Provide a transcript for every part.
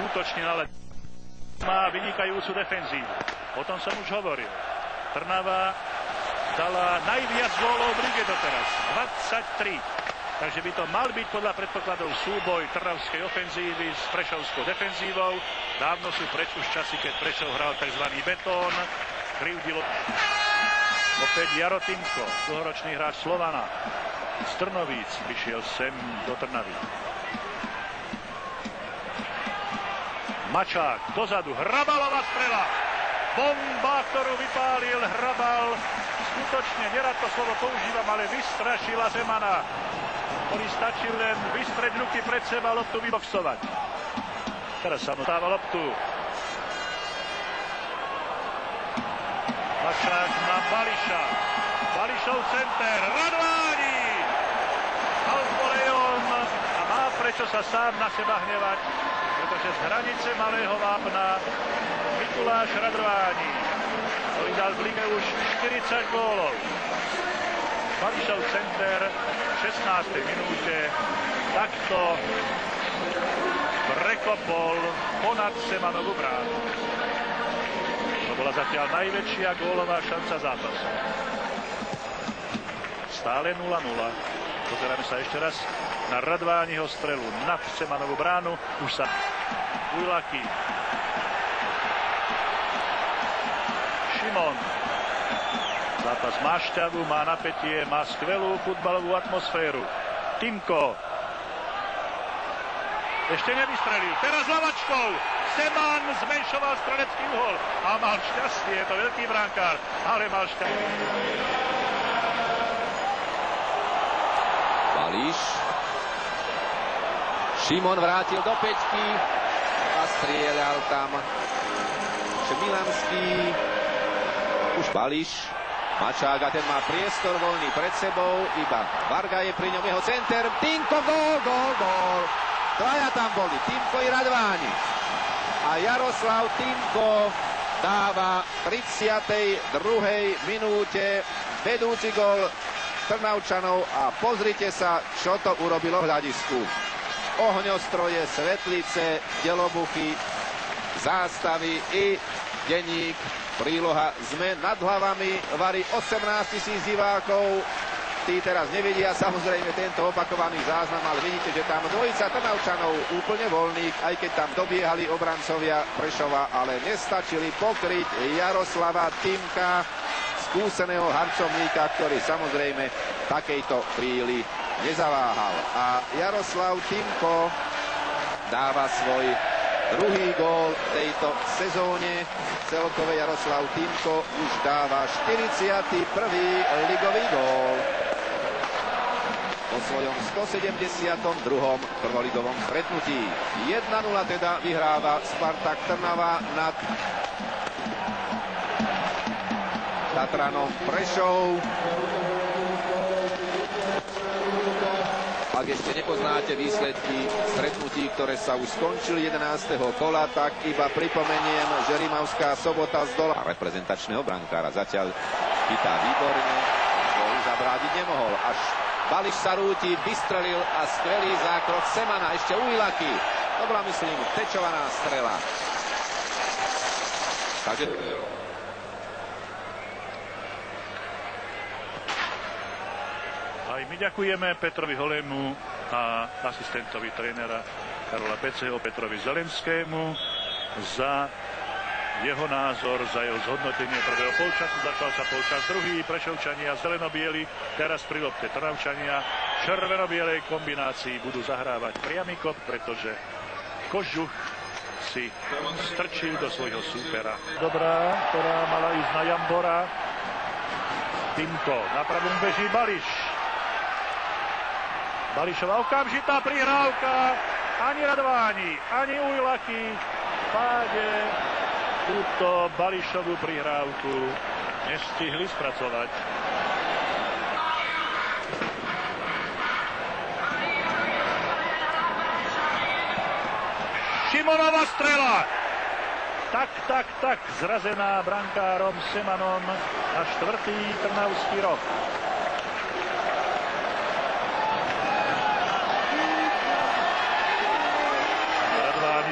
útočne, ale má vynikajúcu defenzívu. O tom som už hovoril. Trnava dala najviac gólov v lige doteraz. 23. Takže by to mal byť podľa predpokladov súboj trnavskej ofenzívy s prešovskou defenzívou. Dávno sú preč už časy, keď Prešov hral tzv. Betón. Krivdilo. Opäť Jaro Timko, dlhoročný hráč Slovana. Z Trnovíc prišiel sem do Trnavy. Mačák dozadu, Hrabalová strela. Bomba, ktorú vypálil Hrabal. Skutočne, nerad to slovo používam, ale vystrašila Zemana. Ktorý stačil len vystrieť ruky pred seba, loptu vyboxovať. Teraz sa mu dáva loptu. Mačák na Bališa. Bališov center. Radváni! Alpoleon a má prečo sa sám na seba hnevať, pretože z hranice Malého Vápna Mikuláš Radváni, ktorý dal v lige už 40 gólov. Bališov center v 16. minúte takto prekopol ponad Semanovú bránu. To bola zatiaľ najväčšia gólová šanca zápasu. Stále 0-0. Pozeráme sa ešte raz na Radvániho strelu nad Semanovú bránu. Už sa Ujlaki. Šimon. Zápas má šťavu, má napätie, má skvelú futbalovú atmosféru. Timko. Ešte nevystrelil. Teraz lavačkou. Seman zmenšoval strelecký uhol. A mal šťastie. Je to veľký brankár. Ale mal šťastie. Bališ. Šimon vrátil do peťky a strieľal tam Šmilanský. Už Bališ. Mačák a ten má priestor voľný pred sebou. Iba Varga je pri ňom, jeho center. Timko, gól, gól, gól. Traja tam boli, Timko i Radváni. A Jaroslav Timko dáva v 32. minúte vedúci gól Trnavčanov a pozrite sa, čo to urobilo v hľadisku. Ohňostroje, svetlice, delobuchy, zástavy i denník, príloha. Sme nad hlavami varí 18 000 divákov. Tí teraz nevidia samozrejme tento opakovaný záznam, ale vidíte, že tam dvojica Trnavčanov úplne voľných, aj keď tam dobiehali obrancovia Prešova, ale nestačili pokryť Jaroslava Timka, skúseného harcovníka, ktorý samozrejme v takejto chvíli nezaváhal. A Jaroslav Timko dáva svoj druhý gól v tejto sezóne. Celkové Jaroslav Timko už dáva 41. ligový gól po svojom 172. prvoligovom stretnutí. 1-0 teda vyhráva Spartak Trnava nad Tatranom Prešov. Ak ešte nepoznáte výsledky stretnutí, ktoré sa už skončili 11. kola, tak iba pripomeniem, že Rimavská Sobota zdola reprezentačného brankára. Zatiaľ chytá výborne, gól zabrádiť nemohol. Až Bališ sa rúti, vystrelil a skvelý zákrok Semana. Ešte Ujlaki. To bola, myslím, tečovaná strela. Takže aj my ďakujeme Petrovi Holému a asistentovi trénera Karola Peceho, Petrovi Zelenskému, za jeho názor, za jeho zhodnotenie prvého polčasu. Začal sa polčas druhý, Prešovčania zeleno-bieli, teraz pri lopte Trnavčania červeno-bielej kombinácii budú zahrávať priamy kop, pretože Kožuch si strčil do svojho súpera. Dobrá, ktorá mala ísť na Jambora. Timko, na pravom beží Bališ. Bališová okamžitá prihrávka. Ani Radváni, ani Ujlaki v páde túto Bališovú prihrávku nestihli spracovať. Šimonova strela. Tak, zrazená brankárom Semanom na 4. trnavský rok.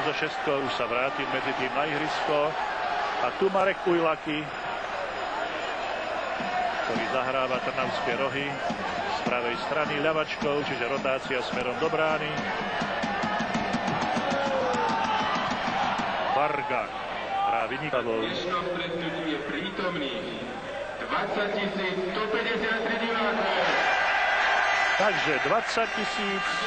so šestkou už sa vrátil medzi tým na ihrisko. A tu Marek Ujlaki, ktorý zahráva Trnavské Rohy z pravej strany ľavačkou, čiže rotácia smerom do brány. Varga hrá vynikavou. V dnešnom stretnutí je prítomných 20 153 divákov. Takže 20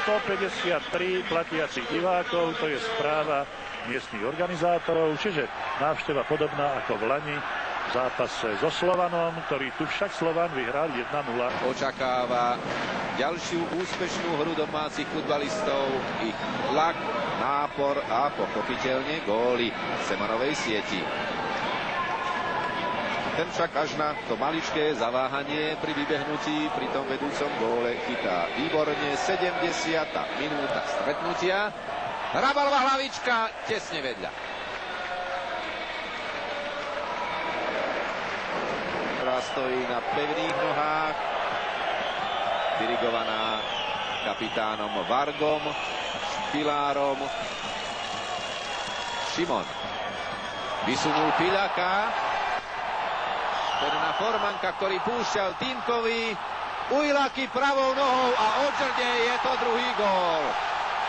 153 platiacich divákov, to je správa miestnych organizátorov, čiže návšteva podobná ako v lani v zápase so Slovanom, ktorý tu však Slovan vyhral 1-0. Očakáva ďalšiu úspešnú hru domácich futbalistov, ich tlak, nápor a pochopiteľne góly Semanovej sieti. Ten však až na to maličké zaváhanie pri vybehnutí pri tom vedúcom góle chytá výborne. 70. minúta stretnutia. Hrabalová hlavička tesne vedľa. Ktorá stojí na pevných nohách, dirigovaná kapitánom Vargom, Špilárom. Šimon vysunul Piľaka. Ten na Formanka, ktorý púšťal Týmkovi. Ujlaki pravou nohou a odžrde, je to druhý gól.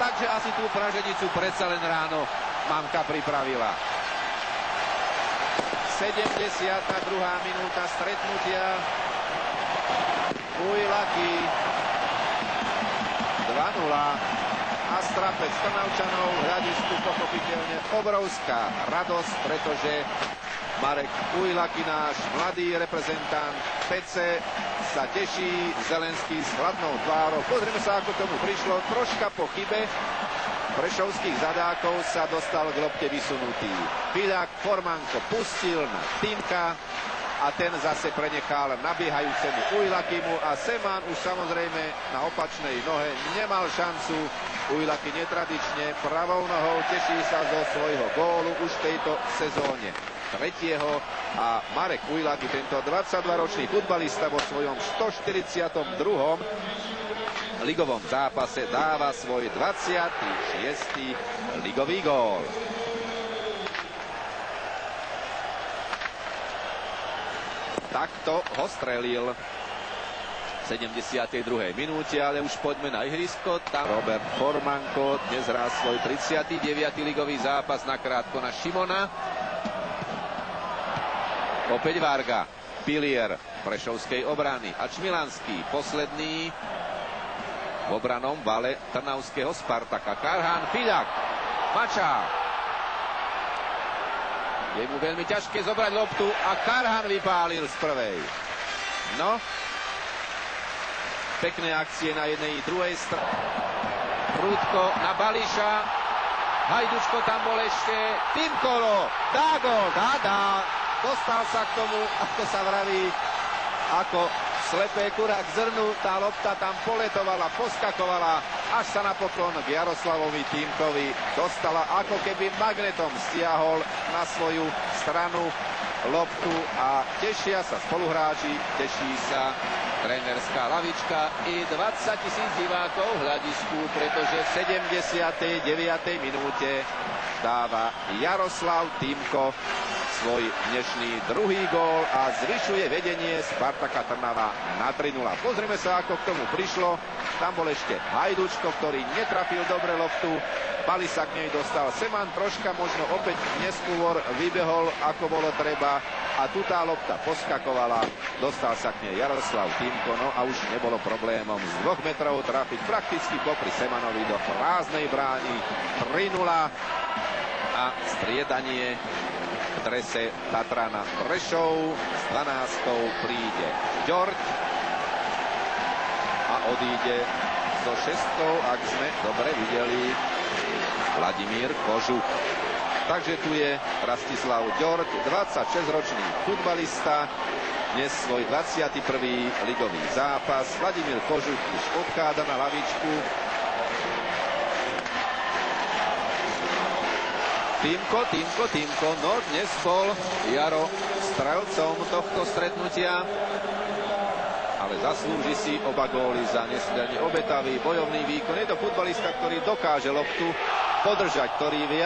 Takže asi tú praženicu predsa len ráno mamka pripravila. 72. minúta stretnutia. Ujlaki 2-0. A strapec Trnavčanov v hľadisku pochopiteľne obrovská radosť, pretože Marek Ujlaki, náš mladý reprezentant Pece, sa teší, Zelenský s chladnou tvárou. Pozrieme sa, ako tomu prišlo. Troška po chybe prešovských zadákov sa dostal k lopte vysunutý Piľak. Formanko pustil na Týmka a ten zase prenechal nabiehajúcemu Ujlakimu a Seman už samozrejme na opačnej nohe nemal šancu. Ujlaki netradične pravou nohou teší sa zo svojho gólu už v tejto sezóne tretieho a Marek Ujlaki, tento 22-ročný futbalista, vo svojom 142. ligovom zápase dáva svoj 26. ligový gól. Takto ho strelil v 72. minúte, ale už poďme na ihrisko. Tam Robert Formanko dnes hrá svoj 39. ligový zápas nakrátko na Šimona. Opäť Varga, pilier prešovskej obrany a Čmilanský, posledný v obranom vale trnavského Spartaka. Karhan, Piľak, Mačák. Je mu veľmi ťažké zobrať loptu a Karhan vypálil z prvej. No, pekné akcie na jednej i druhej strane. Prúdko na Bališa. Hajdučko tam bol ešte. Týmkolo. Dá gól. Dá. Dostal sa k tomu, ako sa vraví, ako slepé kura k zrnu. Tá lopta tam poletovala, poskakovala, až sa napokon k Jaroslavovi Týmkovi dostala, ako keby magnetom stiahol na svoju stranu loptu a tešia sa spoluhráči, teší sa trénerská lavička i 20 000 divákov v hľadisku, pretože v 79. minúte dáva Jaroslav Týmko svoj dnešný druhý gól a zvyšuje vedenie Spartaka Trnava na 3-0. Pozrieme sa, ako k tomu prišlo. Tam bol ešte Hajdučko, ktorý netrafil dobre loptu. Bali sa k nej dostal Seman, troška možno opäť neskôr vybehol, ako bolo treba. A tu tá lopta poskakovala, dostal sa k nej Jaroslav Týmko, no a už nebolo problémom z 2 metrov trafiť prakticky popri Semanovi do prázdnej brány. 3-0 a striedanie v drese Tatrana Prešov. S 12 príde Ďorď a odíde so 6, ak sme dobre videli, Vladimír Kožuch. Takže tu je Rastislav Ďorď, 26-ročný futbalista, dnes svoj 21. ligový zápas. Vladimír Kožuch už odchádza na lavičku. Týmko, no dnes bol Jaro strelcom tohto stretnutia, ale zaslúži si oba góly za nesmierne obetavý bojovný výkon. Je to futbalista, ktorý dokáže loptu podržať, ktorý vie